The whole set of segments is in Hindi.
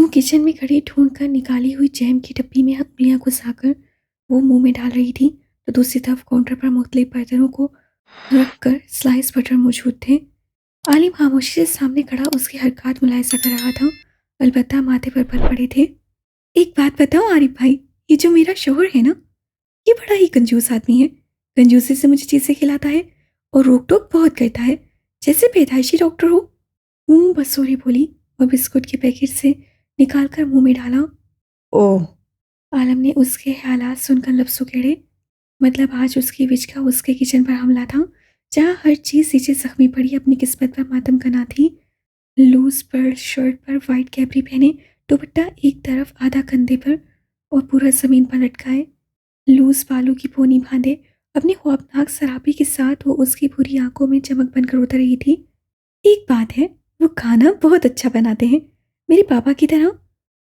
किचन में घड़ी ढूंढकर निकाली हुई जैम की डब्बी में उंगलियां घुसाकर वो मुंह में डाल रही थी, तो दूसरी तरफ काउंटर पर मुख्तलिफ बर्तनों को रखकर स्लाइस बटर मौजूद थे। आलिम खामोशी से सामने खड़ा उसकी हरकत मुलायजा कर रहा था, अलबत्ता माथे पर बल पड़े थे। एक बात बताओ आरिफ भाई, ये जो मेरा शोहर है ना, ये बड़ा ही कंजूस आदमी है। कंजूसी से मुझे चीज़ें खिलाता है और रोक टोक बहुत करता है, जैसे पैदाइशी डॉक्टर हो। मुंह बसोरी बोली और बिस्कुट के पैकेट से निकालकर मुंह में डाला। ओह! आलम ने उसके ख्यालात सुनकर लफ्ज़ उकेड़े। मतलब आज उसकी विज का उसके किचन पर हमला था, जहाँ हर चीज़ नीचे जख्मी पड़ी अपनी किस्मत पर मातम करना थी। लूज पर शर्ट पर वाइट कैपरी पहने, दुपट्टा एक तरफ आधा कंधे पर और पूरा ज़मीन पर लटकाए, लूज बालों की पोनी बांधे, अपनी खौफनाक सरापी के साथ वो उसकी बुरी आंखों में चमक बनकर उतर रही थी। एक बात है, वो खाना बहुत अच्छा बनाते हैं, मेरे पापा की तरह।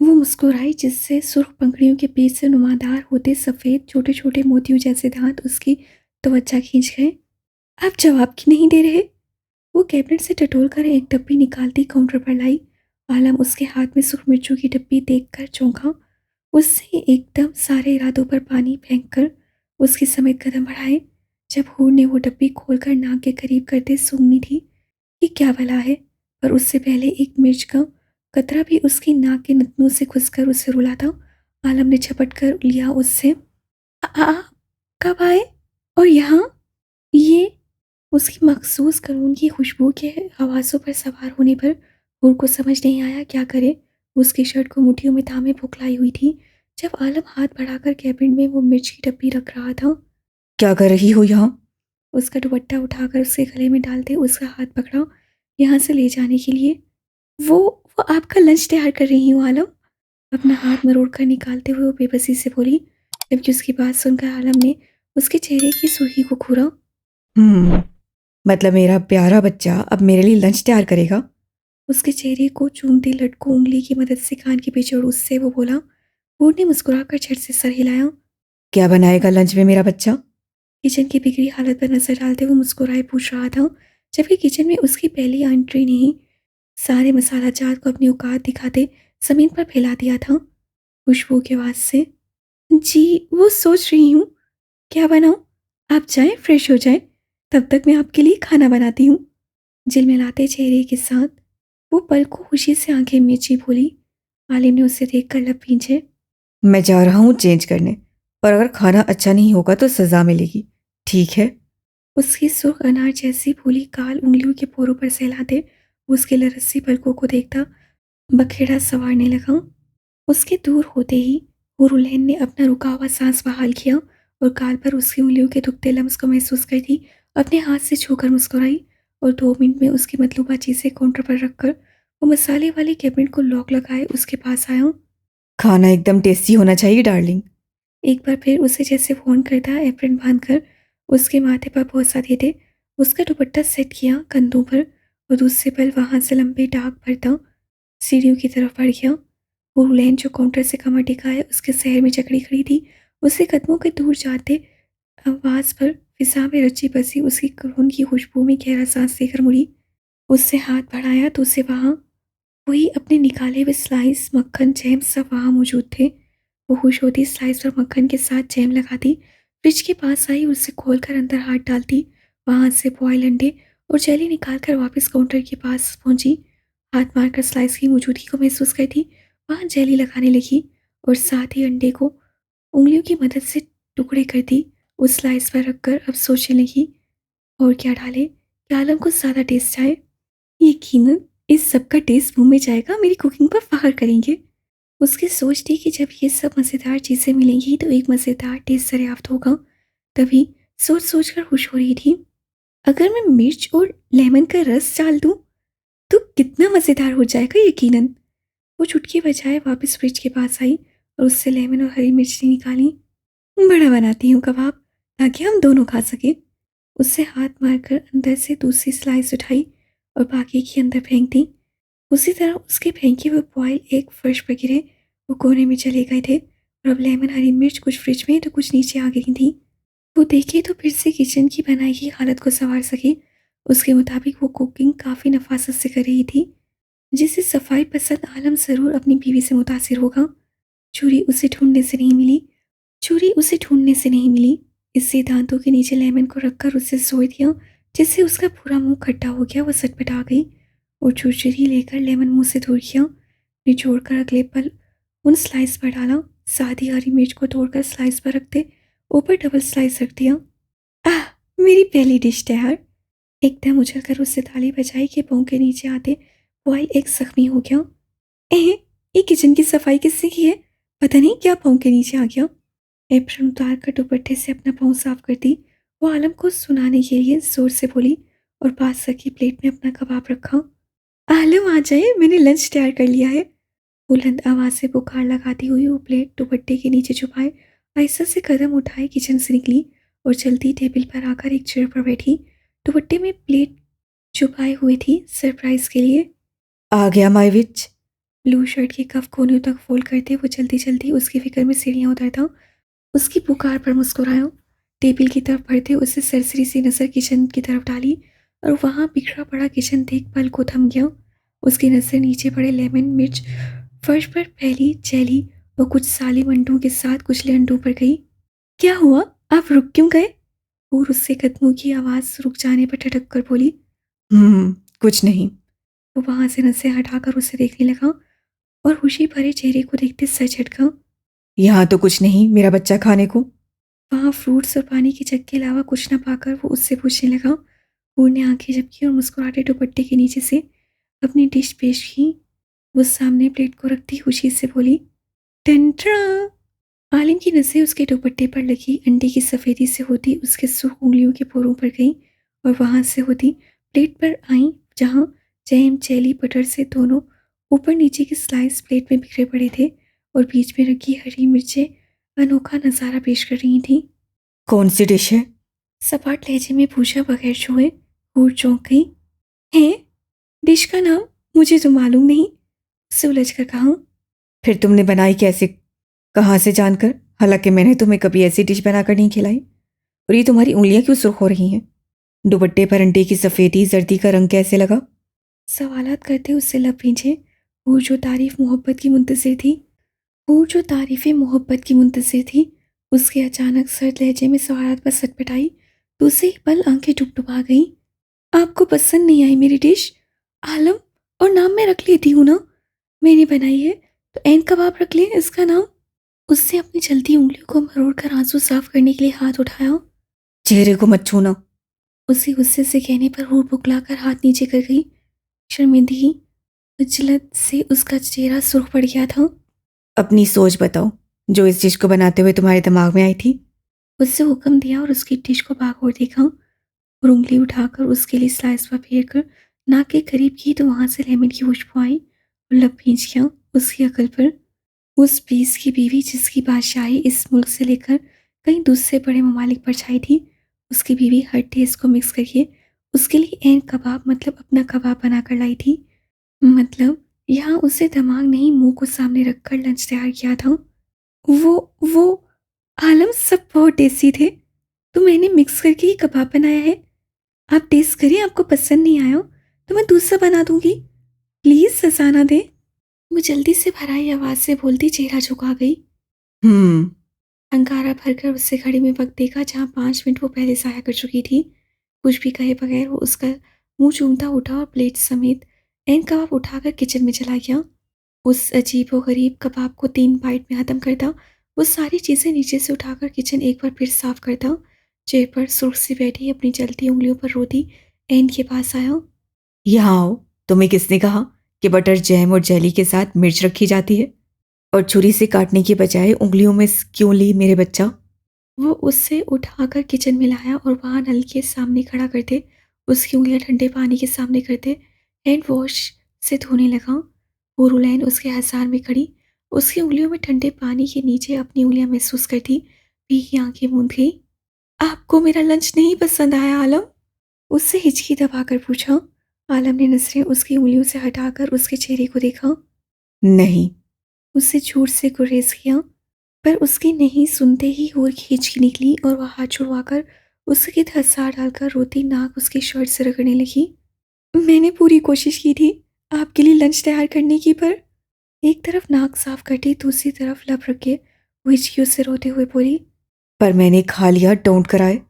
वो मुस्कुराई, जिससे सुर्ख पंखड़ियों के बीच से नुमादार होते सफ़ेद छोटे छोटे मोतियों जैसे दांत उसकी तवज्जो खींच गए। आप जवाब क्यों नहीं दे रहे? वो कैबिनेट से टटोल कर एक डब्बी निकालती काउंटर पर लाई। आलम उसके हाथ में सुर्ख मिर्चों की डब्बी देखकर चौंका। उससे एकदम सारे इरादों पर पानी फेंककर उसके समेत कदम बढ़ाए। जब हूर ने वो डब्बी खोलकर नाक के करीब करते सूंघनी थी कि क्या भला है, पर उससे पहले एक मिर्च का कतरा भी उसकी नाक के नथनों से घुसकर उसे रुला था। आलम ने झपट कर लिया उससे। आप कब आए और यहाँ? ये उसकी मखसूस करून की खुशबू के हवासों पर सवार होने पर हूर को समझ नहीं आया क्या करे। उसकी शर्ट को मुट्ठियों में थामे बौखलाई हुई थी जब आलम हाथ बढ़ाकर कैबिनेट में वो मिर्च की डब्बी रख रहा था। क्या कर रही हो यहाँ? उसका दुपट्टा उठाकर उसके गले में डालते उसका हाथ पकड़ा, यहाँ से ले जाने के लिए। वो वो आपका लंच तैयार कर रही हूँ आलम। अपना हाथ मरोड़ कर निकालते हुए वो बेबसी से बोली, जबकि उसकी बात सुनकर आलम ने उसके चेहरे की सुर्खी को घूरा। हम्म, मतलब मेरा प्यारा बच्चा अब मेरे लिए लंच तैयार करेगा? उसके चेहरे को चूमती लटकों उंगली की मदद से कान के पीछे और उससे वो बोला। बूढ़ ने मुस्कुराकर झट से सर हिलाया। क्या बनाएगा लंच में मेरा बच्चा? किचन की बिगड़ी हालत पर नजर डालते वो मुस्कुराए पूछ रहा था, जबकि किचन में उसकी पहली एंट्री नहीं। सारे मसाला जात को अपनी औकात दिखाते जमीन पर फैला दिया था खुशबू के आवाज से। जी, वो सोच रही हूँ क्या बनाऊँ। आप जाएं, फ्रेश हो जाएं, तब तक मैं आपके लिए खाना बनाती हूँ। झिलमिलाते चेहरे के साथ वो पल को खुशी से आंखें मीची बोली। आलिम ने उसे देखकर लब भींचे। मैं जा रहा हूँ चेंज करने, पर अगर खाना अच्छा नहीं होगा तो सज़ा मिलेगी, ठीक है? उसकी सुर्ख अनार जैसी भूली काल उंगलियों के पोरों पर सहलाते वो उसके लरस्सी पलकों को देखता बखेड़ा संवारने लगा। उसके दूर होते ही हुरुलैन ने अपना रुका हुआ सांस बहाल किया और गाल पर उसकी उंगलियों के दुखते लम्स को महसूस करती अपने हाथ से छूकर मुस्कुराई और 2 मिनट में उसकी मतलूबा चीज़ें काउंटर पर रखकर वो मसाले वाले कैबिनेट को लॉक लगाए उसके पास आया। खाना एकदम टेस्टी होना चाहिए डार्लिंग। एक बार फिर उसे जैसे फोन करता एप्रन बांधकर उसके माथे पर भरोसा देते उसका दुपट्टा सेट किया कंधों पर और दूसरे पल वहां से लंबे डाक भरता सीढ़ियों की तरफ बढ़ गया। वो लैन जो काउंटर से कमर टिकाए उसके शहर में जकड़ी खड़ी थी, उसके कदमों के दूर जाते आवाज पर फिजा में रची बसी उसकी करोन की खुशबू में गहरा सांस लेकर मुड़ी। उससे हाथ बढ़ाया तो उसे वहां वही अपने निकाले हुए स्लाइस मक्खन जैम सब वहां मौजूद थे। वो खुश होती स्लाइस और मक्खन के साथ जैम लगाती, फ्रिज के पास आई, उसे खोलकर अंदर हाथ डालती, वहां से बॉयल अंडे और जेली निकालकर वापस काउंटर के पास पहुंची। हाथ मारकर स्लाइस की मौजूदगी को महसूस करती वहां जेली लगाने लगी और साथ ही अंडे को उंगलियों की मदद से टुकड़े करती उस स्लाइस पर रखकर अब सोचने लगी और क्या डाले कि आलम को ज़्यादा टेस्ट आए। यकीनन इस सब का टेस्ट मुंह में जाएगा, मेरी कुकिंग पर फख्र करेंगे। उसकी सोच थी कि जब ये सब मज़ेदार चीज़ें मिलेंगी तो एक मज़ेदार टेस्ट दरियाफ्त होगा। तभी सोच सोच कर खुश हो रही थी। अगर मैं मिर्च और लेमन का रस डाल दूं तो कितना मज़ेदार हो जाएगा यकीनन। वो चुटकी बजाए वापस फ्रिज के पास आई और उससे लेमन और हरी मिर्च निकाली। बड़ा बनाती हूँ कबाब, ताकि हम दोनों खा सकें। उससे हाथ मारकर अंदर से दूसरी स्लाइस उठाई और बाकी की अंदर फेंक दी। उसी तरह उसके फेंके हुए बॉयल एग फर्श पर गिरे, वो कोने में चले गए थे और अब लेमन हरी मिर्च कुछ फ्रिज में तो कुछ नीचे आ गई थी। वो देखे तो फिर से किचन की बनाई की हालत को संवार सके। उसके मुताबिक वो कुकिंग काफ़ी नफासत से कर रही थी। जिसे सफाई पसंद आलम ज़रूर अपनी बीवी से मुतासिर होगा। छुरी उसे ढूंढने से नहीं मिली। छुरी उसे ढूंढने से नहीं मिली। इससे दांतों के नीचे लेमन को रखकर उसे सोच दिया, जिससे उसका पूरा मुंह खट्टा हो गया। वो सटपटा गई और छुरछुरी लेकर लेमन मुंह से दूर किया। निचोड़कर अगले पल उन स्लाइस पर डाला। साथ ही हरी मिर्च को तोड़कर स्लाइस पर रखते ऊपर डबल स्लाइस रख दिया। आह, मेरी पहली डिश तैयार। एकदम उछलकर उससे ताली बजाई कि पाँव के नीचे आते बॉय एक जख्मी हो गया। एह, ये किचन की सफाई किसने की है? पता नहीं क्या पाँव के नीचे आ गया। एप्रन उतार कर दुपट्टे से अपना पाँव साफ कर दी। वो आलम को सुनाने के लिए जोर से बोली और पास रखी प्लेट में अपना कबाब रखा। आलम आ जाए, मैंने लंच तैयार कर लिया है। बुलंद आवाज से पुकार लगाती हुई वो प्लेट दुपट्टे के नीचे छुपाए आहिस्ता से कदम उठाए किचन से निकली और चलती टेबल पर आकर एक चेयर पर बैठी। दुपट्टे में प्लेट छुपाए हुए थी सरप्राइज के लिए। आ गया माय विच। ब्लू शर्ट के कफ कोनों तक फोल्ड करते वो जल्दी जल्दी उसकी फिक्र में सीढ़ियाँ उतरता। उसकी पुकार पर मुस्कुराया। टेबल की तरफ बढ़ते उसे सरसरी सी नजर किचन की तरफ डाली और वहां बिखरा पड़ा किचन देख पल को थम गया। उसकी नजर नीचे पड़े लेमन मिर्च फर्श पर फैली जेली और कुछ सालिम अंडों के साथ कुचले अंडों पर गई। क्या हुआ, आप रुक क्यों गए? और उससे कदमों की आवाज रुक जाने पर ठटक कर बोली। कुछ नहीं। वो वहां से नजरें हटाकर उसे देखने लगा और खुशी भरे चेहरे को देखते सर झटका। यहाँ तो कुछ नहीं, मेरा बच्चा खाने को। वहां फ्रूट्स और पानी की जग के अलावा कुछ न पाकर वो उससे पूछने लगा। हूर ने आंखें झपकी और मुस्कुराते दुपट्टे के नीचे से अपनी डिश पेश की। वो सामने प्लेट को रखती खुशी से बोली, टंट्रा। आलिम की नजरें उसके दुपट्टे पर लगी अंडे की सफ़ेदी से होती उसके सुर्ख उंगलियों के पोरों पर गई और वहां से होती प्लेट पर आई जहां जैम जेली बटर से दोनों ऊपर नीचे के स्लाइस प्लेट में बिखरे पड़े थे और बीच में रखी हरी मिर्चें अनोखा नज़ारा पेश कर रही थी। कौन सी डिश है? सपाट लहजे में पूछा बगैर छुए। हूर चौंक गई। है, डिश का नाम मुझे तो मालूम नहीं, उससे उलझ कर कहा। फिर तुमने बनाई कैसे, कहाँ से जानकर? हालांकि मैंने तुम्हें कभी ऐसी डिश बनाकर नहीं खिलाई। और ये तुम्हारी उंगलियां क्यों सुर्ख हो रही हैं? दुपट्टे पर अंडे की सफेदी जर्दी का रंग कैसे लगा? सवालात करते उससे लब भींचे। हूर जो तारीफ मोहब्बत की मुंतजिर थी हूर जो तारीफें मोहब्बत की मुंतजिर थी उसके अचानक सर्द लहजे में सवालात पर सटपटाई तो उसे ही पल आंखें डुबडुबा गईं। आपको पसंद नहीं आई मेरी डिश? आलम, और नाम मैं रख लेती हूँ ना, मैंने बनाई है तो एन कबाब रख ले इसका नाम। उससे अपनी चलती उंगलियों को मरोड़ कर आंसू साफ करने के लिए हाथ उठाया। चेहरे को मत छूना। उसी गुस्से से कहने पर हूर बुकलाकर हाथ नीचे कर गई। शर्मिंदगी खजलत से उसका चेहरा सुर्ख पड़ गया था। अपनी सोच बताओ, जो इस डिश को बनाते हुए तुम्हारे दिमाग में आई थी। उससे हुक्म दिया और उसकी डिश को बागौर देखा और उंगली उठाकर उसके लिए स्लाइस पर फेर कर नाक के करीब की तो वहां से लेमन की खुशबू आई और लब भींच गया उसकी अकल पर। उस पीस की बीवी जिसकी बादशाही इस मुल्क से लेकर कई दूसरे बड़े ममालिक पर छाई थी, उसकी बीवी हर टेस्ट को मिक्स करके उसके लिए एन कबाब मतलब अपना कबाब बनाकर लाई थी। मतलब यहाँ उसे दिमाग नहीं मुंह को सामने रखकर लंच तैयार किया था। वो आलम सब बहुत टेस्टी थे, तो मैंने मिक्स करके ही कबाब बनाया है। आप टेस्ट करिए, आपको पसंद नहीं आया तो मैं दूसरा बना दूंगी, प्लीज सजा ना दे। वो जल्दी से भराई आवाज से बोलती चेहरा झुका गई। हम्म अंगारा भरकर उससे घड़ी में वक्त देखा जहाँ 5 मिनट वो पहले जाया कर चुकी थी। कुछ भी कहे बगैर वो उसका मुंह चूमता उठा और प्लेट समेत एन कबाब उठाकर किचन में चला गया। उस अजीब व गरीब कबाब को 3 बाइट में खत्म करता। वो सारी चीजें नीचे से उठाकर किचन एक बार फिर साफ करता। चेयर पर सुर्ख सी बैठी अपनी जलती उंगलियों पर रोती एन के पास आया। यहाँ आओ। तुम्हें किसने कहा कि बटर जैम और जेली के साथ मिर्च रखी जाती है? और छुरी से काटने की बजाय उंगलियों में क्यों ली मेरे बच्चा? वो उससे उठाकर किचन में लाया और वहां नल के सामने खड़ा करते उसकी उंगलियां ठंडे पानी के सामने करते हैंड वॉश से धोने लगा। पुरुलैन उसके हजार में खड़ी उसकी उंगलियों में ठंडे पानी के नीचे अपनी उंगलियां महसूस करती भीगी आंखें मूंद गई। आपको मेरा लंच नहीं पसंद आया आलम? उससे हिचकी दबाकर पूछा। आलम ने नजरें उसकी उंगलियों से हटाकर उसके चेहरे को देखा। नहीं। उससे झूठ से गुरेज किया पर उसकी नहीं सुनते ही हूर की हिचकी निकली और वह हाथ छुड़वाकर उसके हंसा डालकर रोती नाक उसकी शर्ट से रगड़ने लगी। मैंने पूरी कोशिश की थी, आपके लिए लंच तैयार करने की, पर एक तरफ नाक साफ करती दूसरी तरफ लब रखे वो हिचकियों से रोते हुए बोली। पर मैंने खा लिया, डोंट क्राई।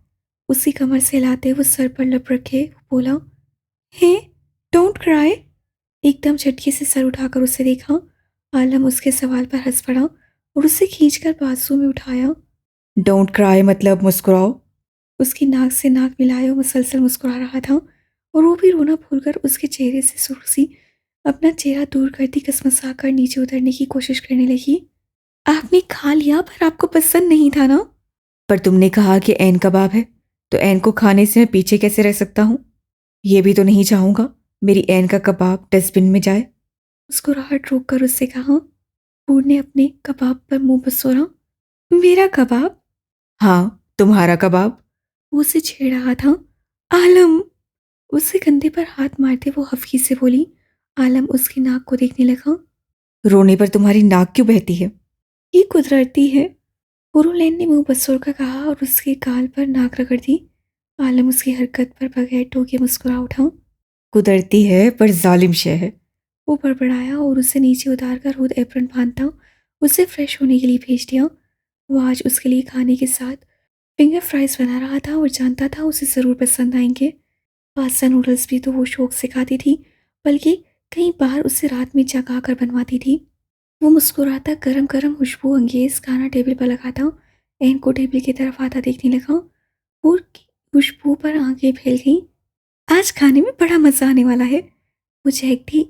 उसी कमर से हिलाते वो सर पर लब रखे वो बोला, हे डोंट क्राई। एकदम झटके से सर उठाकर उसे देखा। आलम उसके सवाल पर हंस पड़ा और उसे खींचकर बाजू में उठाया। डोंट क्राई मतलब मुस्कुराओ। उसकी नाक से नाक मिलाए वो मुसलसल मुस्कुरा रहा था और वो भी रोना भूलकर उसके चेहरे से सुर्खी अपना चेहरा दूर करती कसमसा कर नीचे उतरने की कोशिश करने लगी। आपने खा लिया पर आपको पसंद नहीं था ना? पर तुमने कहा कि ऐन कबाब है, तो ऐन को खाने से मैं पीछे कैसे रह सकता हूँ? ये भी तो नहीं चाहूंगा मेरी ऐन का कबाब डस्टबिन में जाए। मुस्कुराहट रोक कर उससे कहा। बूढ़ ने अपने कबाब पर मुंह बसोरा। मेरा कबाब? हाँ, तुम्हारा कबाब। वो उसे छेड़ रहा था। आलम! उसके कंधे पर हाथ मारते वो हल्की से बोली। आलम उसकी नाक को देखने लगा। रोने पर तुम्हारी नाक क्यों बहती है? ये कुदरती है, पुरुलैन ने मुंह बसोर कर कहा और उसके गाल पर नाक रगड़ दी। आलम उसकी हरकत पर बगैर टोके मुस्कुरा उठा। कुदरती है पर जालिम शय है। वो बड़बड़ाया और उसे नीचे उतार कर खुद एप्रन बांधता उसे फ्रेश होने के लिए भेज दिया। वो आज उसके लिए खाने के साथ फिंगर फ्राइज बना रहा था और जानता था उसे ज़रूर पसंद आएंगे। पास्ता नूडल्स भी तो वो शौक से खाती थी, बल्कि कई बार उसे रात में जगा कर बनवाती थी। वो मुस्कुराता गरम गरम खुशबू अंगेज खाना टेबल पर लगाता एन को टेबल की तरफ आता देखने लगा और खुशबू पर आंखें फैल गईं। आज खाने में बड़ा मज़ा आने वाला है। वो चहकती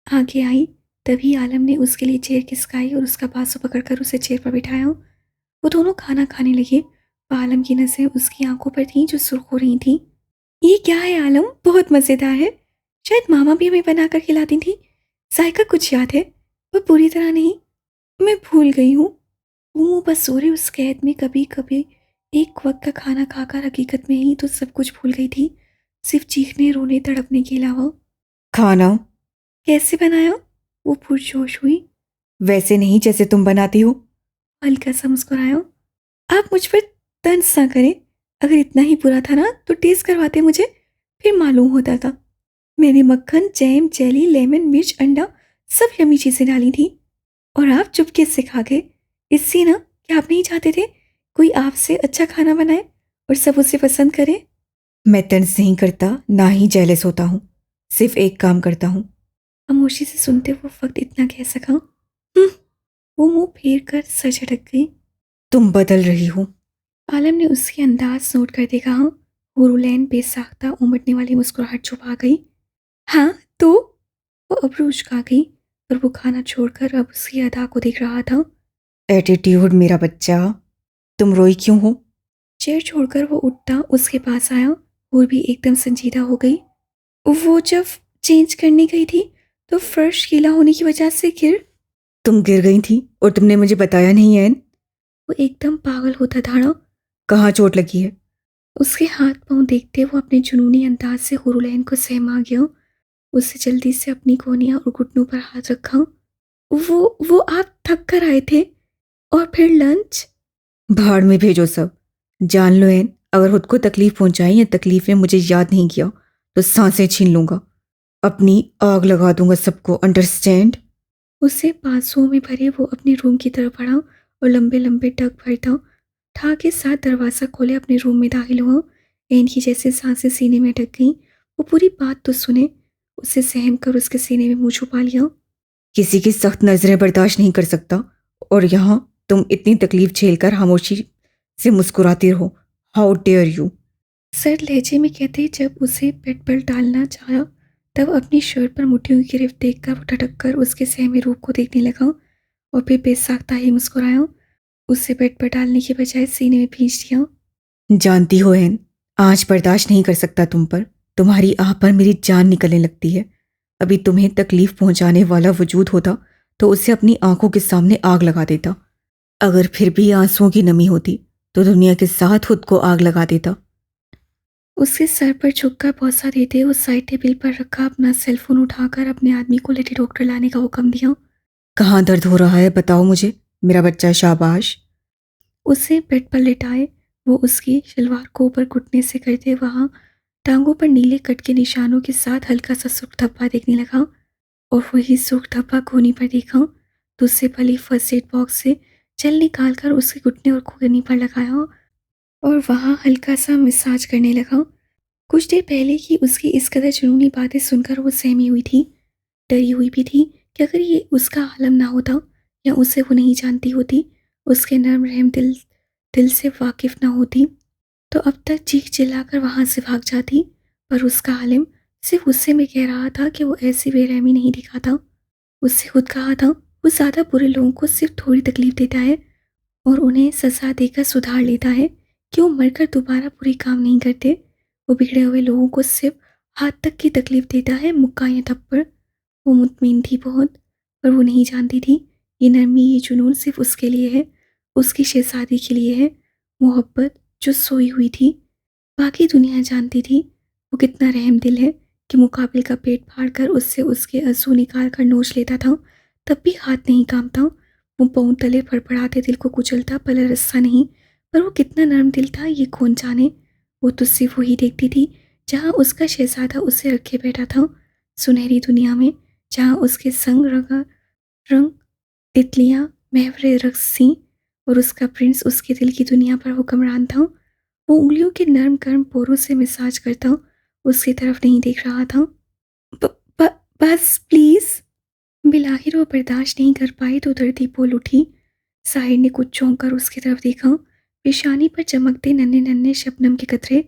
आगे आई। तभी आलम ने उसके लिए चेयर खिसकाई और उसका बाजू पकड़कर उसे चेयर पर बिठाया। वो दोनों खाना खाने लगे। आलम की नज़रें उसकी आंखों पर थीं जो सुर्ख हो रही थीं। ये क्या है आलम? बहुत मज़ेदार है। शायद मामा भी हमें बनाकर खिलाती थी। जायका कुछ याद है पर पूरी तरह नहीं। मैं भूल गई हूँ। वो बस सोरे उस कैद में कभी कभी एक वक्त का खाना खाकर हकीकत में ही तो सब कुछ भूल गई थी, सिर्फ चीखने रोने तड़पने के अलावा। खाना कैसे बनाया? वो पुरजोश हुई। वैसे नहीं जैसे तुम बनाती हो। हल्का सा मुस्कुराया। आप मुझ पर तंज ना करें। अगर इतना ही बुरा था ना तो टेस्ट करवाते मुझे, फिर मालूम होता था। मैंने मक्खन जैम जेली लेमन मिर्च अंडा सब यमी चीज़ें डाली थी और आप चुपके से खा गए। इससे ना कि आप नहीं चाहते थे कोई आपसे अच्छा खाना बनाए और सब उसे पसंद करे। मैं तंज नहीं करता, ना ही जेलस होता हूँ। सिर्फ एक काम करता हूँ। खामोशी से सुनते वो वक्त इतना कह सका। वो मुंह फेर कर सर झटक गई। तुम बदल रही हो। आलम ने उसके अंदाज नोट करते कहा। हुरुलैन बेसाख्ता उमटने वाली मुस्कुराहट छुपा गई। हाँ तो? वो अब्रू उचका गई पर वो खाना छोड़कर अब उसकी अदा को देख रहा था। एटीट्यूड मेरा बच्चा। तुम रोई क्यों हो? चेयर छोड़कर वो उठता उसके पास आया और भी एकदम संजीदा हो गई। वो जब चेंज करने गई थी तो फर्श गीला होने की वजह से गिर। तुम गिर गई थी और तुमने मुझे बताया नहीं ऐन? वो एकदम पागल होता धाड़ा। कहाँ चोट लगी है? उसके हाथ पांव देखते वो अपने जुनूनी अंदाज से हुरुलैन को सहमा गया। उससे जल्दी से अपनी कोहनियां और घुटनों पर हाथ रखा। वो आप थक कर आए थे और फिर लंच। भाड़ में भेजो सब। जान लो ऐन, अगर खुद को तकलीफ पहुंचाई या तकलीफ में मुझे याद नहीं किया तो सांसें छीन लूंगा। अपनी आग लगा दूंगा सबको, अंडरस्टैंड? उसे बांसुओं में भरे वो अपने रूम की तरफ बढ़ा और लंबे लंबे टक भरता ठा के साथ दरवाज़ा खोले अपने रूम में दाखिल हुआ। एन की जैसे सांसें सीने में अटक गईं। वो पूरी बात तो सुने, उसे सहम कर उसके सीने में मुंह छुपा लिया। किसी की सख्त नजरें बर्दाश्त नहीं कर सकता, और यहाँ तुम इतनी तकलीफ झेलकर खामोशी से मुस्कुराती रहो। How dare you! सर लहजे में कहते जब उसे बेड पर डालना चाहा तब अपनी शर्ट पर मुट्ठियों की गिरफ्त देखकर वो ठटक कर उसके सहमे रूप को देखने लगा और फिर बेसाख्ता ही मुस्कुराया। उसे बेड पर डालने के बजाय सीने में भींच दिया। जानती हो एन, आज बर्दाश्त नहीं कर सकता तुम पर। तुम्हारी आह पर मेरी जान निकलने लगती है। अभी तुम्हें तकलीफ पहुंचाने वाला वजूद होता तो उसे अपनी आंखों के सामने आग लगा देता। अगर फिर भी आंसुओं की नमी होती तो दुनिया के साथ खुद को आग लगा देता। उसके सर पर झुककर पौसा देते उस साइड टेबल पर रखा अपना सेलफोन उठाकर अपने आदमी को लेडी डॉक्टर लाने का हुक्म दिया। कहाँ दर्द हो रहा है बताओ मुझे, मेरा बच्चा शाबाश। उसे बेड पर लेटाए। वो उसकी शलवार को ऊपर घुटने से करते वहां टांगों पर नीले कट के निशानों के साथ हल्का सा सुर्ख धब्बा देखने लगा। और वही सुर्ख धब्बा कोहनी पर देखा तो उससे पहले फर्स्ट एड बॉक्स से जेल निकाल कर उसके घुटने और कोहनी पर लगाया और वहाँ हल्का सा मसाज करने लगा। कुछ देर पहले ही उसकी इस कदर जुनूनी बातें सुनकर वो सहमी हुई थी, डरी हुई भी थी कि अगर ये उसका आलम ना होता या उसे वो नहीं जानती होती, उसके नर्म रहम दिल दिल से वाकिफ ना होती, तो अब तक चीख चिल्लाकर वहाँ से भाग जाती। पर उसका आलिम सिर्फ उससे में कह रहा था कि वो ऐसी बेरहमी नहीं दिखाता। उससे खुद कहा था वो ज़्यादा बुरे लोगों को सिर्फ थोड़ी तकलीफ देता है और उन्हें सजा देकर सुधार लेता है कि वो मरकर दोबारा बुरे काम नहीं करते। वो बिगड़े हुए लोगों को सिर्फ हाथ तक की तकलीफ देता है, मुक्का या थप्पड़। वो मुतमिन थी बहुत, पर वो नहीं जानती थी ये नरमी, ये जुनून सिर्फ उसके लिए है, उसकी शहजादी के लिए है। मोहब्बत जो सोई हुई थी, बाकी दुनिया जानती थी वो कितना रहम दिल है कि मुकाबिल का पेट फाड़ कर उससे उसके आंसू निकाल कर नोच लेता था, तब भी हाथ नहीं कांपता। वो पाँव तले फड़फड़ाते दिल को कुचलता, पल रस्सा नहीं। पर वो कितना नरम दिल था ये कौन जाने। वो तो सिर्फ वही देखती थी जहाँ उसका शहजादा उसे रखे बैठा था, सुनहरी दुनिया में, जहाँ उसके संग रंग रंग तितलियाँ महवरे रक्स थीं और उसका प्रिंस उसके दिल की दुनिया पर हुक्मरान था। वो उंगलियों के नर्म गर्म पोरों से मसाज करता उसकी तरफ नहीं देख रहा था। ब, ब, बस प्लीज। बिलाहिर वो बर्दाश्त नहीं कर पाई तो धरती बोल उठी। साहिर ने कुछ चौंक कर उसकी तरफ देखा। पेशानी पर चमकते नन्हे नन्हे शबनम के कतरे,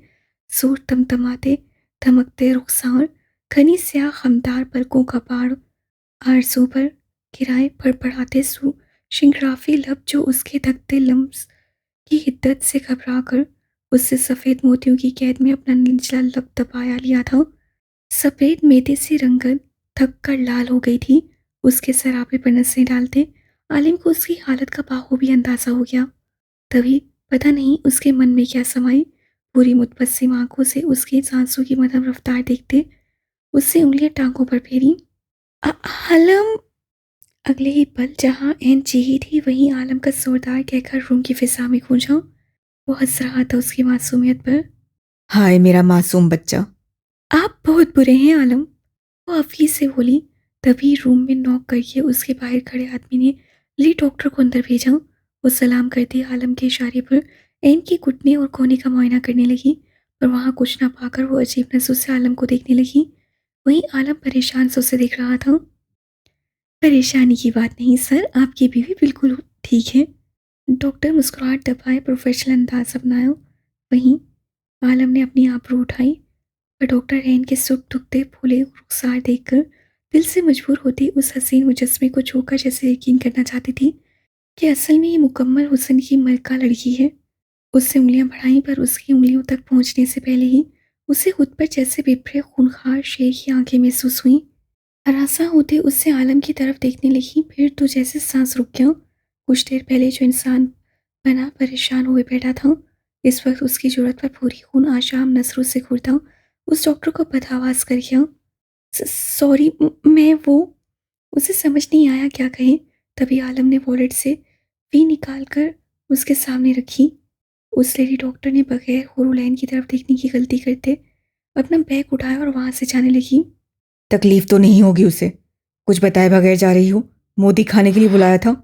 सूर तमतमाते धमकते रुखसार, घनी स्याह खमदार पलकों का बाढ़ आरज़ू पर गिराए फड़फड़ाते सू शिंगराफी लब जो उसके धकते लम्स की हिद्दत से घबरा कर उससे सफ़ेद मोतियों की कैद में अपना निचला लब दबाया लिया था। सफ़ेद मेदे से रंगत थक कर लाल हो गई थी। उसके सरापे पर नसें डालते आलिम को उसकी हालत का बाखूबी अंदाज़ा हो गया। तभी पता नहीं उसके मन में क्या समाई, पूरी मुतबस्सिम आंखों से उसकी सांसों की मध्यम रफ्तार देखते उससे उंगलियां टांगों पर फेरी। आलम। अगले ही पल जहां एन चाहिए थी वहीं आलम का जोरदार कहकर रूम की फिजा में गूंजा। वो हंस रहा था उसकी मासूमियत पर। हाय मेरा मासूम बच्चा। आप बहुत बुरे हैं आलम, वो हफीज से बोली। तभी रूम में नॉक करके उसके बाहर खड़े आदमी ने ली डॉक्टर को अंदर भेजा। वो सलाम करती आलम के इशारे पर एन की घुटने और कोहनी का मुआयना करने लगी, पर वहाँ कुछ ना पाकर वो अजीब नजरों से आलम को देखने लगी। वहीं आलम परेशान से उसे देख रहा था। परेशानी की बात नहीं सर, आपकी बीवी बिल्कुल ठीक है। डॉक्टर मुस्कुराहट दबाए प्रोफेशनल अंदाज अपनाया। वहीं आलम ने अपनी आबरू उठाई, पर डॉक्टर एन के सुख दुखते फूले रुखसार देखकर दिल से मजबूर होती उस हसीन मुजस्मे को छूकर जैसे यकीन करना चाहती थी कि असल में ये मुकम्मल हुस्न की मलका लड़की है। उससे उंगलियां बढ़ाईं, पर उसकी उंगलियों तक पहुंचने से पहले ही उसे खुद पर जैसे बिखरे खूंखार शेर की आंखें महसूस हुई। हरासा होते उससे आलम की तरफ देखने लगी, फिर तो जैसे सांस रुक गया। कुछ देर पहले जो इंसान बना परेशान हुए बैठा था, इस वक्त उसकी जरूरत पर पूरी खून आशाम नजरों से घूरता उस डॉक्टर को बदहवास कर गया। सॉरी, मैं वो। उसे समझ नहीं आया क्या कहे। तभी आलम ने वॉलेट से फी निकाल कर उसके सामने रखी। उस लेडी डॉक्टर ने बगैर हुरुलैन की तरफ देखने की गलती करते अपना बैग उठाया और वहां से जाने लगी। तकलीफ तो नहीं होगी उसे? कुछ बताए बगैर जा रही हो? मोदी खाने के लिए बुलाया था?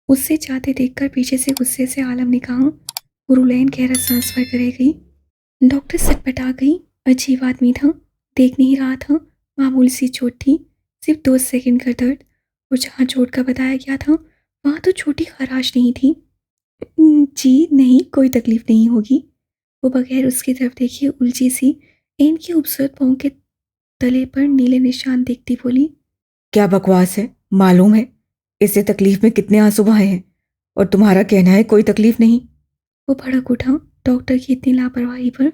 उससे जाते देखकर पीछे से गुस्से से आलम ने कहा। हुरुलैन गहरा सांस भर कर रह गई। डॉक्टर सटपटा गई। अजीब आदमी था, देख नहीं रहा था। मामूली सी चोट थी, सिर्फ 2 सेकंड का दर्द, और जहाँ चोट का बताया गया था वहाँ तो छोटी खराश नहीं थी। जी नहीं, कोई तकलीफ नहीं होगी। वो बगैर उसकी तरफ देखे उलझी सी इनकी खूबसूरत पाँव के तले पर नीले निशान देखती बोली। क्या बकवास है, मालूम है इससे तकलीफ में कितने आंसू बहाए हैं, और तुम्हारा कहना है कोई तकलीफ नहीं। वो भड़क उठा डॉक्टर की इतनी लापरवाही पर,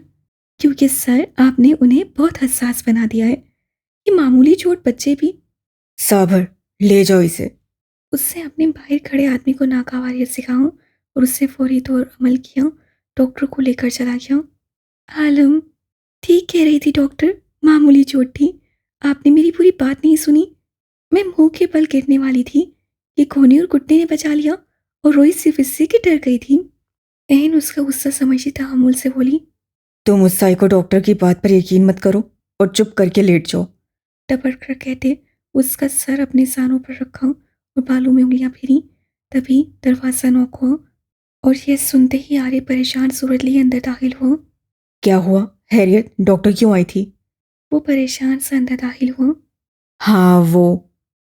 क्योंकि सर आपने उन्हें बहुत हसास बना दिया है। ये मामूली चोट बच्चे भी। साबर, ले जाओ इसे। उससे अपने बाहर खड़े आदमी को नाकावारियत सिखाऊं और उससे फौरी तौर अमल किया। डॉक्टर को लेकर चला गया। आलम, ठीक कह रही थी डॉक्टर, मामूली चोट थी। आपने मेरी पूरी बात नहीं सुनी। मैं मुंह के बल गिरने वाली थी, ये कोहनी और घुटने ने बचा लिया, और रोई सिर्फ इससे कि डर गई थी। एहन उसका गुस्सा समझती तहम्मुल से बोली। तुम उस साइको डॉक्टर की बात पर यकीन मत करो और चुप करके लेट जाओ। टपक कर कहते उसका सर अपने सानों पर रखा और बालों में उंगलियां फेरी। तभी दरवाज़ा नॉक हुआ और यह सुनते ही आरिफ परेशान सूरत लिए अंदर दाखिल हुआ। क्या हुआ हैरियत, डॉक्टर क्यों आई थी? वो परेशान सा अंदर दाखिल हुआ। हाँ वो।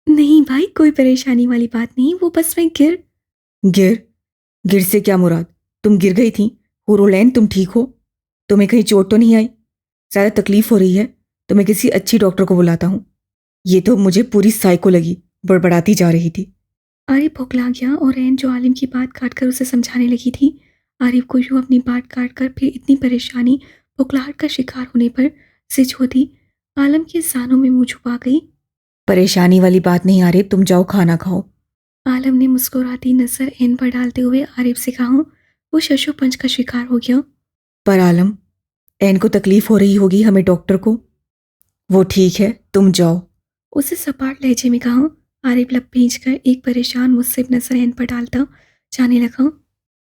नहीं भाई, कोई परेशानी वाली बात नहीं, वो बस मैं गिर? गिर से क्या मुराद? तुम गिर गई थी? हुरुलैन, तुम ठीक हो? तुम्हें कहीं चोट तो नहीं आई? ज़्यादा तकलीफ हो रही है तो मैं किसी अच्छी डॉक्टर को बुलाता हूँ। ये तो मुझे पूरी साइको लगी, बड़बड़ाती जा रही थी। आरिफ बौखला गया और रैन जो आलिम की बात काट कर उसे समझाने लगी थी, आरिफ को यूं अपनी बात काट कर फिर इतनी परेशानी, बौखलाहट का शिकार होने पर सिच होती आलम के सानों में मुंह छुपा गई। परेशानी वाली बात नहीं आरिफ, तुम जाओ खाना खाओ। आलम ने मुस्कुराती नजर एन पर डालते हुए आरिफ से कहा। वो शशोपंच का शिकार हो गया। पर आलम, एन को तकलीफ हो रही होगी, हमें डॉक्टर को। वो ठीक है, तुम जाओ। उसे सपाट लहजे में कहा। आरिफ लब भींच कर एक परेशान मुस्सिब नजर एन पर डालता जाने लगा।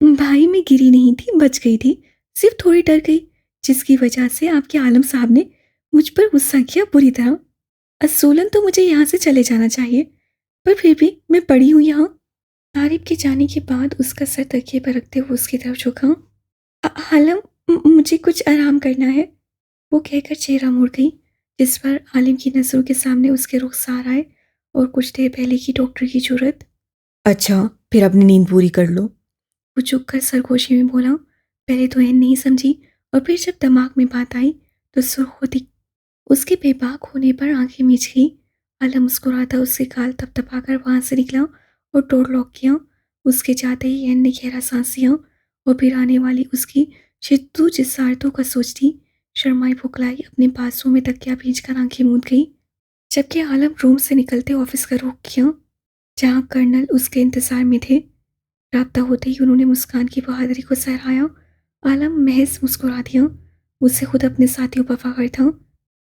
भाई मैं गिरी नहीं थी, बच गई थी, सिर्फ थोड़ी डर गई, जिसकी वजह से आपके आलम साहब ने मुझ पर गुस्सा किया बुरी तरह। असूलन तो मुझे यहाँ से चले जाना चाहिए, पर फिर भी मैं पड़ी हूँ यहाँ। आरिफ के जाने के बाद उसका सर तकिए पर रखते हुए उसकी तरफ झुका। आलम, मुझे कुछ आराम करना है, वो कहकर चेहरा मुड़ गई, जिस पर आलिम की नजरों के सामने उसके रुखसार आए और कुछ देर पहले की डॉक्टर की जरूरत। अच्छा, फिर अपनी नींद पूरी कर लो। वो चुप कर सरगोशी में बोला। पहले तो एन नहीं समझी और फिर जब दिमाग में बात आई तो सुर्ख होती उसके बेबाक होने पर आंखें मीच गई। आलम मुस्कुराता उसके गाल थपथपाकर वहां से निकला और डोर लॉक किया। उसके जाते ही एन ने गहरा सांस लिया और फिर आने वाली उसकी शिद्दू जिसारतों का सोचती शर्माई फुकलाई अपने बाजू में तकिया भींचकर आंखें मूंद गई। जबकि आलम रूम से निकलते ऑफिस का रुख किया, जहां कर्नल उसके इंतजार में थे। राब्ता होते ही उन्होंने मुस्कान की बहादुरी को सराहाया। आलम महज मुस्कुरा दिया, उससे खुद अपने साथियों पर फख्र था।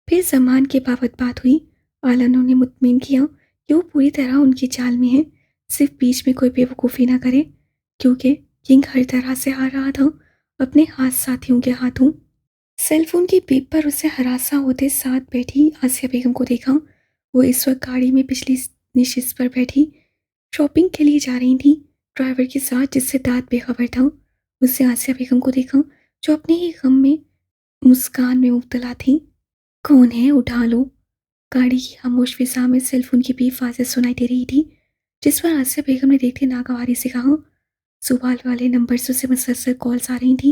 फिर जमान के बाबत बात हुई। आलम ने उन्हें मुतमिन किया कि वो पूरी तरह उनकी चाल में है, सिर्फ बीच में कोई बेवकूफ़ी ना करे, क्योंकि किंग हर तरह से हार रहा था अपने हाथ साथियों के हाथों। सेलफोन की बीप पर उसे हरासा होते साथ बैठी आसिया बेगम को देखा। वो इस वक्त गाड़ी में पिछली निशिस्त पर बैठी शॉपिंग के लिए जा रही थी, ड्राइवर के साथ, जिससे दाद बेखबर था। उससे आसिया बेगम को देखा, जो अपने ही गम में मुस्कान में मुब्तला थी। कौन है, उठा लो। गाड़ी की खामोश फिजा में सेलफोन की बीप वाज़ेह सुनाई दे रही थी, जिस पर आसिया बेगम ने देखते नागवारी से कहा। सुबह वाले नंबर से उसे मुसलसल कॉल्स आ रही थी,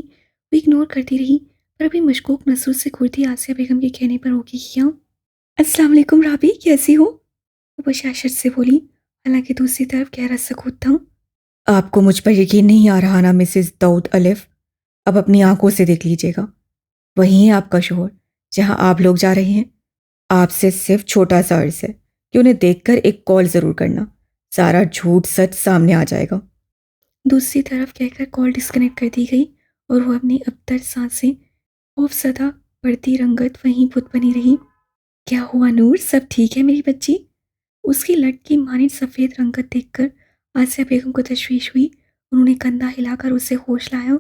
वो इग्नोर करती रही, पर अभी मशकूक नजरों से घूरती आसिया बेगम के कहने पर ओके किया। अस्सलाम वालेकुम राबी, कैसी हो? वो बशाशत से बोली, हालांकि दूसरी तरफ गहरा सकूत था। आपको मुझ पर यकीन नहीं आ रहा ना मिसेस दाऊद अलिफ? अब अपनी आंखों से देख लीजिएगा, वही है आपका शोहर, जहां आप लोग जा रहे हैं। आपसे सिर्फ छोटा सा अर्ज है कि उन्हें देखकर एक कॉल जरूर करना, सारा झूठ सच सामने आ जाएगा। दूसरी तरफ कहकर कॉल डिस्कनेक्ट कर दी गई और वो अपनी अबतर सांसें खौफसदा बढ़ती रंगत वहीं बुत बनी रही। क्या हुआ नूर, सब ठीक है मेरी बच्ची? उसकी लटकी मानित सफ़ेद रंगत देखकर आसिया बेगम को तशवीश हुई। उन्होंने कंधा हिलाकर उसे होश लाया।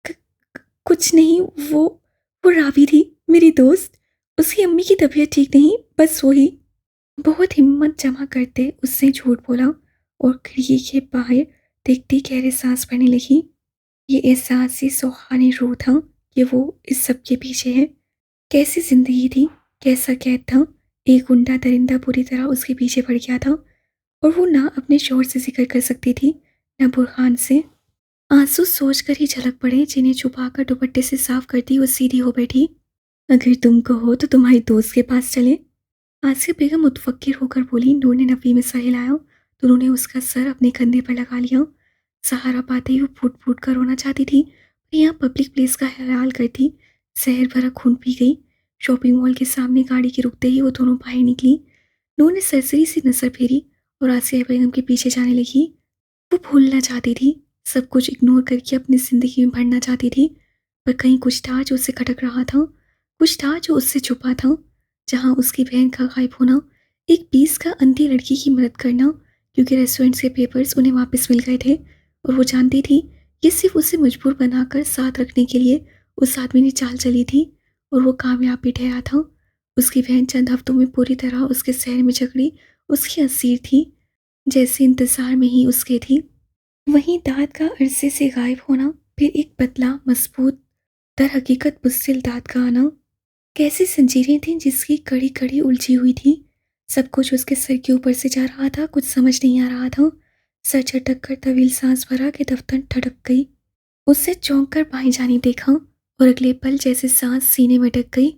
"क- कुछ नहीं, वो रावी थी, मेरी दोस्त। उसकी अम्मी की तबीयत ठीक नहीं, बस वही।" बहुत हिम्मत जमा करते उससे झूठ बोला और खिड़की के बाहर देखती गहरे सांस भरने लगी। ये एहसास ही सुहाने रूह था कि वो इस सब के पीछे है। कैसी जिंदगी थी, कैसा कैद था। एक गुंडा दरिंदा पूरी तरह उसके पीछे पड़ गया था और वो ना अपने शोर से जिक्र कर सकती थी, न बुरहान से। आंसू सोच कर ही झलक पड़े, जिन्हें छुपाकर दुपट्टे से साफ करती वो सीधी हो बैठी। अगर तुम कहो तो तुम्हारी दोस्त के पास चले। आसिया बेगम मुतफक्किर होकर बोली। नूर ने नफी में सर हिलाया तो उन्होंने उसका सर अपने कंधे पर लगा लिया। सहारा पाते ही वो फूट फूट कर रोना चाहती थी, पर यहाँ पब्लिक प्लेस का ख्याल करती जहर भरा खून पी गई। शॉपिंग मॉल के सामने गाड़ी के रुकते ही वो दोनों बाहर निकली। नूर ने सरसरी सी नजर फेरी और आसिया बेगम के पीछे जाने लगी। वो भूलना चाहती थी, सब कुछ इग्नोर करके अपनी जिंदगी में भरना चाहती थी, पर कहीं कुछ था जो उसे खटक रहा था, कुछ था जो उससे छुपा था। जहां उसकी बहन का गायब होना, एक 20 का अंधी लड़की की मदद करना, क्योंकि रेस्टोरेंट के पेपर्स उन्हें वापस मिल गए थे और वो जानती थी ये सिर्फ उसे मजबूर बनाकर साथ रखने के लिए उस आदमी ने चाल चली थी और वो कामयाब भी ठहरा था। उसकी बहन चंद हफ्तों में पूरी तरह उसके शहर में झगड़ी उसकी असीर थी, जैसे इंतजार में ही उसके थी। वहीं दाद का अरसे से गायब होना, फिर एक पतला मजबूत दर हकीकत बुस्सिल दाद का आना, कैसी जंजीरें थीं जिसकी कड़ी कड़ी उलझी हुई थी। सब कुछ उसके सर के ऊपर से जा रहा था, कुछ समझ नहीं आ रहा था। सर झटक कर तवील सांस भरा कि दफ्तर ठड़क गई। उससे चौंक कर बाएं जाने देखा और अगले पल जैसे सांस सीने में अटक गई।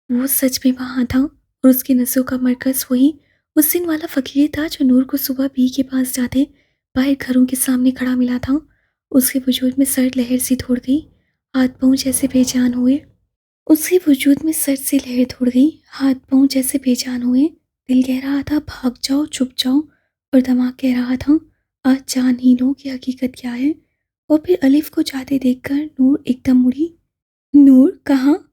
वो सच में वहां था और उसकी नसों का मरकज वही उस दिन वाला फकीर था जो नूर को सुबह बी के पास जाते बाहर घरों के सामने खड़ा मिला था। उसके वजूद में सर्द लहर सी दौड़ गई, हाथ पांव जैसे बेजान हुए। उसके वजूद में सर्द सी लहर दौड़ गई, हाथ पांव जैसे बेजान हुए। दिल कह रहा था भाग जाओ, छुप जाओ, और दिमाग कह रहा था आज जान ही लो कि हकीकत क्या है। और फिर अलिफ को जाते देखकर नूर एकदम मुड़ी। नूर कहाँ?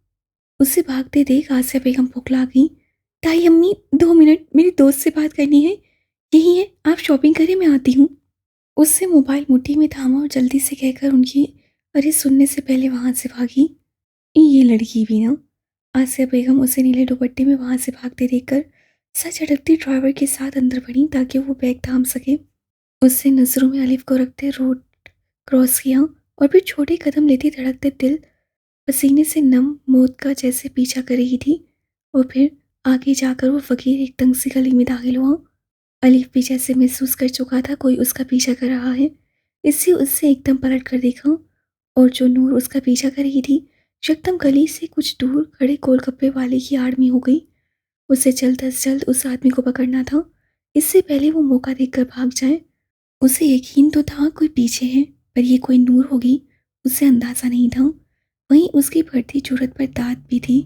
उसे भागते देख आसिया बेगम पुकला गई। ताई अम्मी, 2 मिनट, मेरे दोस्त से बात करनी है। यही है, आप शॉपिंग करें, मैं आती हूँ। उससे मोबाइल मुट्ठी में थामा और जल्दी से कहकर उनकी अरे सुनने से पहले वहां से भागी। ये लड़की भी ना। आसिया बेगम उसे नीले दुपट्टे में वहां से भागते देखकर सच अटकती ड्राइवर के साथ अंदर बढ़ी ताकि वो बैग थाम सके। उससे नजरों में अलिफ को रखते रोड क्रॉस किया और फिर छोटे कदम लेती धड़कते दिल पसीने से नम मौत का जैसे पीछा कर रही थी। और फिर आगे जाकर वो फकीर एक तंग सी गली में दाखिल हुआ। अलीफ भी जैसे महसूस कर चुका था कोई उसका पीछा कर रहा है, इससे उससे एकदम पलट कर देखा और जो नूर उसका पीछा कर रही थी यकदम गली से कुछ दूर खड़े गोलगप्पे वाले की आड़ में हो गई। उसे जल्द अज जल्द उस आदमी को पकड़ना था, इससे पहले वो मौका देखकर भाग जाए। उसे यकीन तो था कोई पीछे है, पर ये कोई नूर होगी उसे अंदाजा नहीं था। वहीं उसकी बढ़ती जरूरत पर दांत भी थी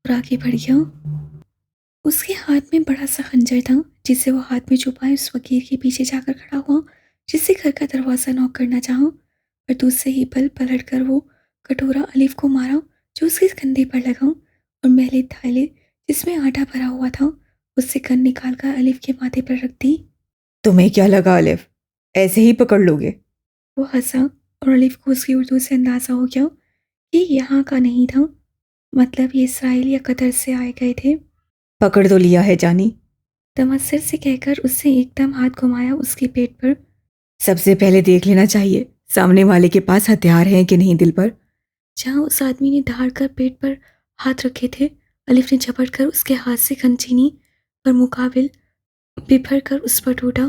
और आगे बढ़ गया। उसके हाथ में बड़ा सा खंजर था जिसे वो हाथ में छुपाए उस फकीर के पीछे जाकर खड़ा हुआ जिससे घर का दरवाजा नॉक करना चाहा। पर दूसरे ही पल पलट कर वो कटोरा अलीफ को मारा जो उसके कंधे पर लगा और मैले थैले जिसमें आटा भरा हुआ था उससे गन निकाल कर अलीफ के माथे पर रख दी। तुम्हें क्या लगा अलिफ, ऐसे ही पकड़ लोगे? वो हंसा और अलीफ को उसकी उर्दू से अंदाजा हो गया कि यहाँ का नहीं था, मतलब ये इसराइल या कतर से आए गए थे। पकड़ तो लिया है जानी। तमस्सर से कहकर उसने एकदम हाथ घुमाया उसके पेट पर। सबसे पहले देख लेना चाहिए सामने वाले के पास हथियार हैं कि नहीं दिल पर। जहाँ उस आदमी ने दहाड़ कर पेट पर हाथ रखे थे अलिफ ने झपट कर उसके हाथ से गन छीनी, पर मुकाबिल बिफर कर उस पर टूटा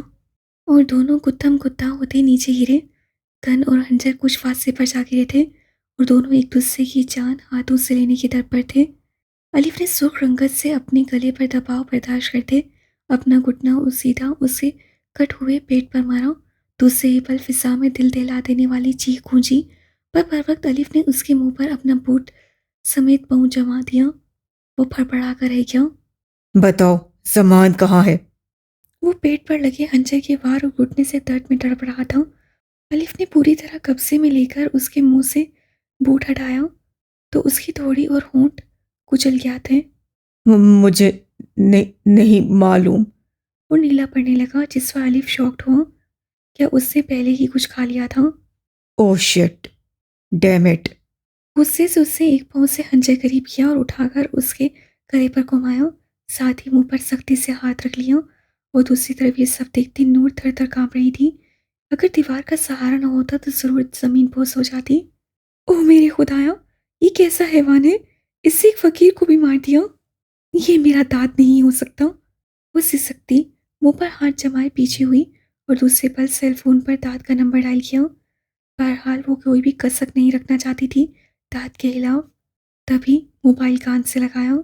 और दोनों गुत्थम गुत्था होते नीचे गिरे। गन और हंजर कुछ फासले पर जा गिरे थे और दोनों एक दूसरे की जान हाथों से लेने की दर पर थे। अलिफ ने सुर्ख रंगत से अपने गले पर दबाव बर्दाश्त करते अपना घुटना सीधा उसे कट हुए पेट पर मारा। दूसरे ही पल फिजा में दिल दहला देने वाली चीख गूंजी, पर वक्त अलिफ ने उसके मुंह पर अपना बूट समेत पाँव जमा दिया। वो फड़फड़ा कर रह गया। बताओ सामान कहाँ है? वो पेट पर लगे हंजर के वार और घुटने से दर्द में तड़प रहा था। अलिफ ने पूरी तरह कब्जे में लेकर उसके मुंह से बूट हटाया तो उसकी थोड़ी और होंठ कुचल गया थे। मुझे नहीं मालूम। वो नीला पड़ने लगा जिस पर अलिफ शॉक्ड हुआ। क्या उससे पहले ही कुछ खा लिया था? Oh shit, damn it. गुस्से से उससे एक पाँव से हंजर करीब किया और उठाकर उसके गले पर घुमाया, साथ ही मुंह पर सख्ती से हाथ रख लिया। और दूसरी तरफ ये सब देखती नूर थर थर कांप रही थी। अगर दीवार का सहारा न होता तो जरूर जमीन बोस हो जाती। ओह मेरे खुदाया, ये कैसा हैवान है, इससे एक फकीर को भी मार दिया। ये मेरा दांत नहीं हो सकता। वो सिसकती मुंह पर हाथ जमाए पीछे हुई और दूसरे पल सेल फोन पर दाद का नंबर डायल किया। बहरहाल वो कोई भी कसक नहीं रखना चाहती थी दाद के खिलाफ। तभी मोबाइल कान से लगाया।